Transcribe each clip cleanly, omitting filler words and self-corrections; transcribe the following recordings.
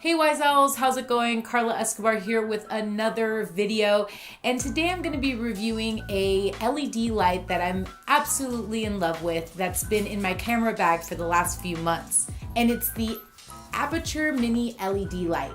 Hey Wise Owls, how's it going? Carla Escobar here with another video, and today I'm going to be reviewing a LED light that I'm absolutely in love with that's been in my camera bag for the last few months, and it's the Aputure mini LED light.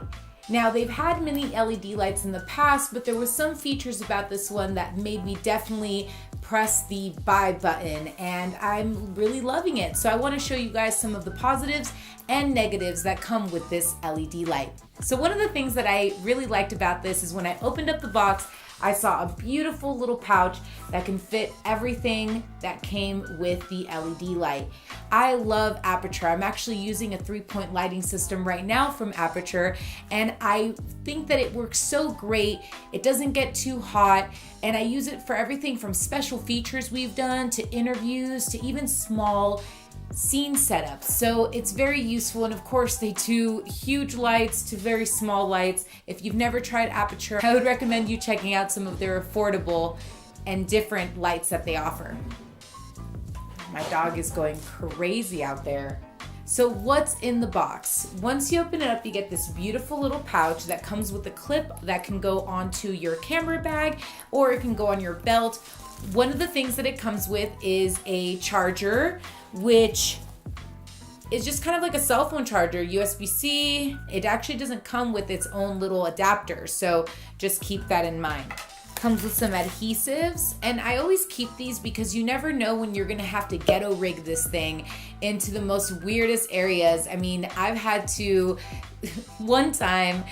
Now, they've had mini LED lights in the past, but there was some features about this one that made me definitely press the buy button, and I'm really loving it. So I want to show you guys some of the positives and negatives that come with this LED light. So one of the things that I really liked about this is when I opened up the box, I saw a beautiful little pouch that can fit everything that came with the LED light. I love Aputure. I'm actually using a 3-point lighting system right now from Aputure, and I think that it works so great. It doesn't get too hot, and I use it for everything from special features we've done to interviews to even small scene setups. So it's very useful, and of course they do huge lights to very small lights. If you've never tried Aputure, I would recommend you checking out some of their affordable and different lights that they offer. My dog is going crazy out there. So what's in the box? Once you open it up, you get this beautiful little pouch that comes with a clip that can go onto your camera bag, or it can go on your belt. One of the things that it comes with is a charger, which is just kind of like a cell phone charger, USB-C. It actually doesn't come with its own little adapter, so just keep that in mind. Comes with some adhesives, and I always keep these because you never know when you're gonna have to ghetto rig this thing into the most weirdest areas. I mean, I've had to one time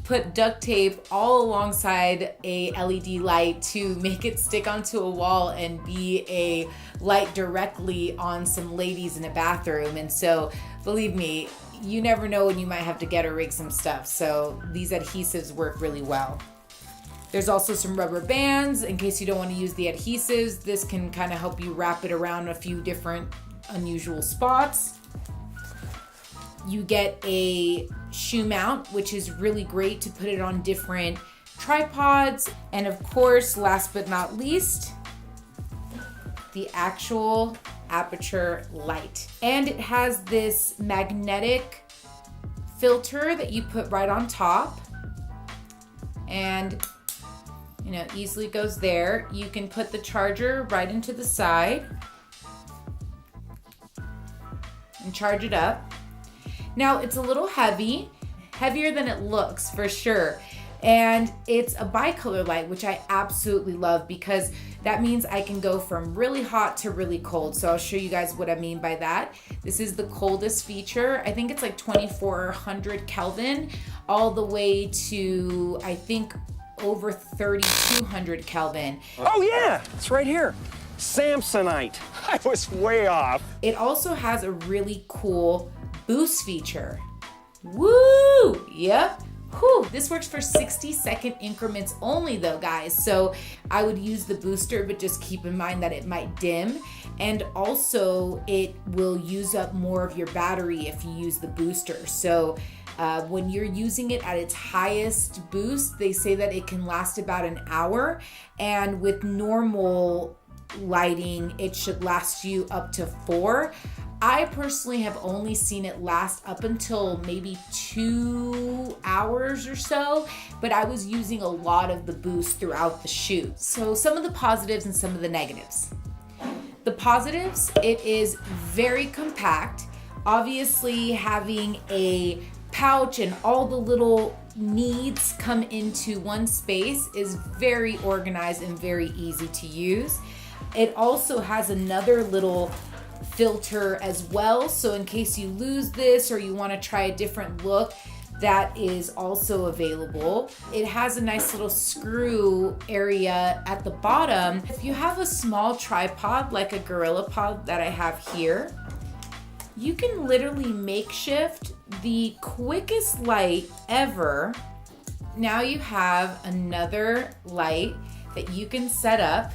put duct tape all alongside a LED light to make it stick onto a wall and be a light directly on some ladies in a bathroom. And so believe me, you never know when you might have to ghetto rig some stuff. So these adhesives work really well. There's also some rubber bands in case you don't want to use the adhesives. This can kind of help you wrap it around a few different unusual spots. You get a shoe mount, which is really great to put it on different tripods. And of course, last but not least, the actual Aputure light. And it has this magnetic filter that you put right on top. And easily goes there. You can put the charger right into the side and charge it up. Now, it's a little heavy, heavier than it looks for sure. And it's a bicolor light, which I absolutely love because that means I can go from really hot to really cold. So I'll show you guys what I mean by that. This is the coldest feature. I think it's like 2400 Kelvin all the way to, I think, over 3200 Kelvin. Oh yeah, it's right here. Samsonite. I was way off. It also has a really cool boost feature. Woo! Yep. Whew. This works for 60-second increments only though, guys. So I would use the booster, but just keep in mind that it might dim. And also it will use up more of your battery if you use the booster. So when you're using it at its highest boost, they say that it can last about an hour. And with normal lighting, it should last you up to 4. I personally have only seen it last up until maybe 2 hours or so, but I was using a lot of the boost throughout the shoot. So some of the positives and some of the negatives. The positives, it is very compact. Obviously, having a pouch and all the little needs come into one space is very organized and very easy to use. It also has another little filter as well, so in case you lose this or you want to try a different look, that is also available. It has a nice little screw area at the bottom. If you have a small tripod like a Gorilla Pod that I have here, you can literally makeshift the quickest light ever. Now you have another light that you can set up,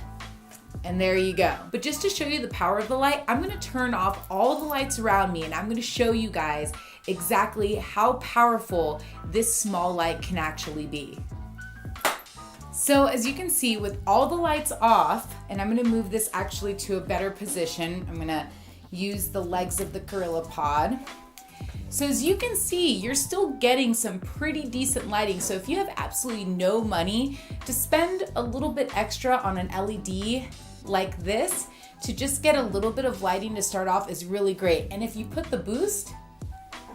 and there you go. But just to show you the power of the light, I'm gonna turn off all the lights around me, and I'm gonna show you guys exactly how powerful this small light can actually be. So as you can see, with all the lights off, and I'm gonna move this actually to a better position. I'm gonna use the legs of the Gorilla Pod. So as you can see, you're still getting some pretty decent lighting. So if you have absolutely no money, to spend a little bit extra on an LED like this to just get a little bit of lighting to start off is really great. And if you put the boost,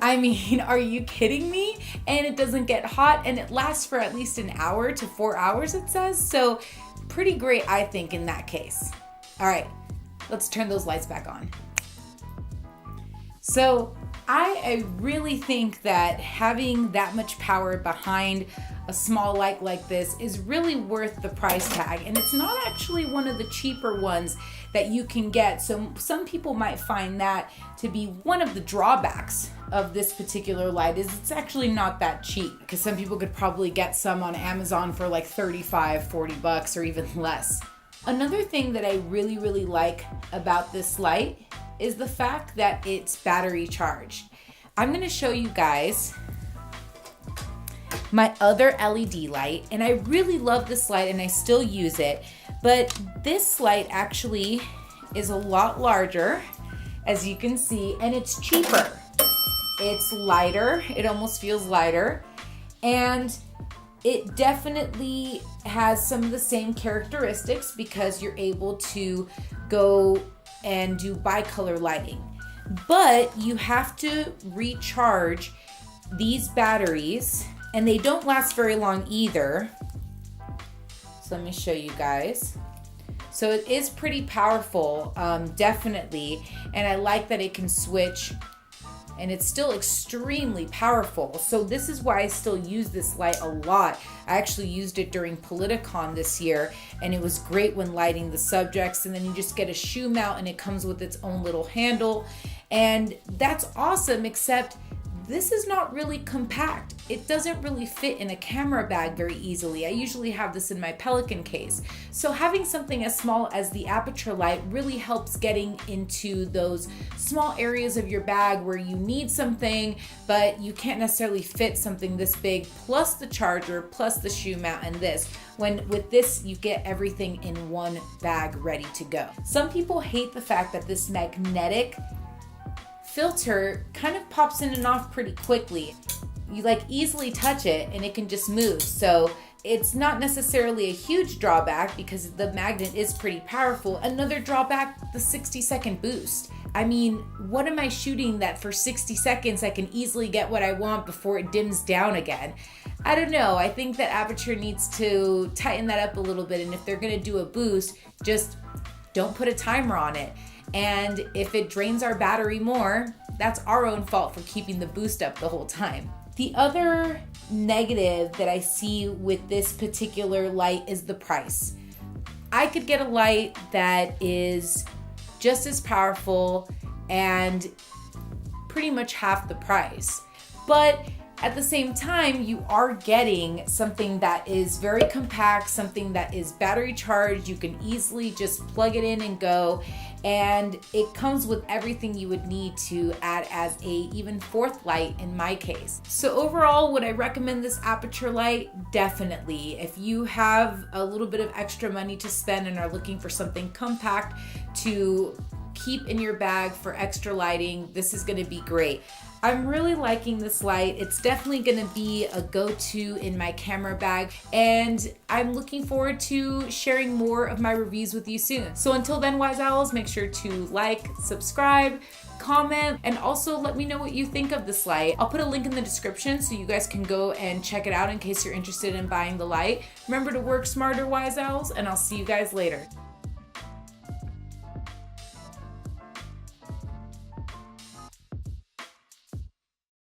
I mean, are you kidding me? And it doesn't get hot, and it lasts for at least an hour to 4 hours, it says. So pretty great, I think, in that case. All right, let's turn those lights back on. So I really think that having that much power behind a small light like this is really worth the price tag, and it's not actually one of the cheaper ones that you can get. So some people might find that to be one of the drawbacks of this particular light, is it's actually not that cheap, because some people could probably get some on Amazon for like 35, 40 bucks or even less. Another thing that I really like about this light is the fact that it's battery charged. I'm gonna show you guys my other LED light, and I really love this light and I still use it, but this light actually is a lot larger, as you can see, and it's cheaper. It's lighter, it almost feels lighter, and it definitely has some of the same characteristics because you're able to go and do bicolor lighting. But you have to recharge these batteries, and they don't last very long either. So let me show you guys. So it is pretty powerful, definitely, and I like that it can switch, and it's still extremely powerful. So this is why I still use this light a lot. I actually used it during Politicon this year, and it was great when lighting the subjects, and then you just get a shoe mount and it comes with its own little handle, and that's awesome, except this is not really compact. It doesn't really fit in a camera bag very easily. I usually have this in my Pelican case. So having something as small as the Aputure light really helps getting into those small areas of your bag where you need something, but you can't necessarily fit something this big, plus the charger, plus the shoe mount and this. When with this, you get everything in one bag ready to go. Some people hate the fact that this magnetic filter kind of pops in and off pretty quickly. You like easily touch it and it can just move. So it's not necessarily a huge drawback because the magnet is pretty powerful. Another drawback, the 60-second boost. I mean, what am I shooting that for 60 seconds I can easily get what I want before it dims down again? I don't know. I think that Aputure needs to tighten that up a little bit, and if they're gonna do a boost, just don't put a timer on it. And if it drains our battery more, that's our own fault for keeping the boost up the whole time. The other negative that I see with this particular light is the price. I could get a light that is just as powerful and pretty much half the price. But at the same time, you are getting something that is very compact, something that is battery charged. You can easily just plug it in and go. And it comes with everything you would need to add as a even fourth light in my case. So overall, would I recommend this Aputure light? Definitely. If you have a little bit of extra money to spend and are looking for something compact to keep in your bag for extra lighting, this is gonna be great. I'm really liking this light. It's definitely gonna be a go-to in my camera bag, and I'm looking forward to sharing more of my reviews with you soon. So until then, Wise Owls, make sure to like, subscribe, comment, and also let me know what you think of this light. I'll put a link in the description so you guys can go and check it out in case you're interested in buying the light. Remember to work smarter, Wise Owls, and I'll see you guys later.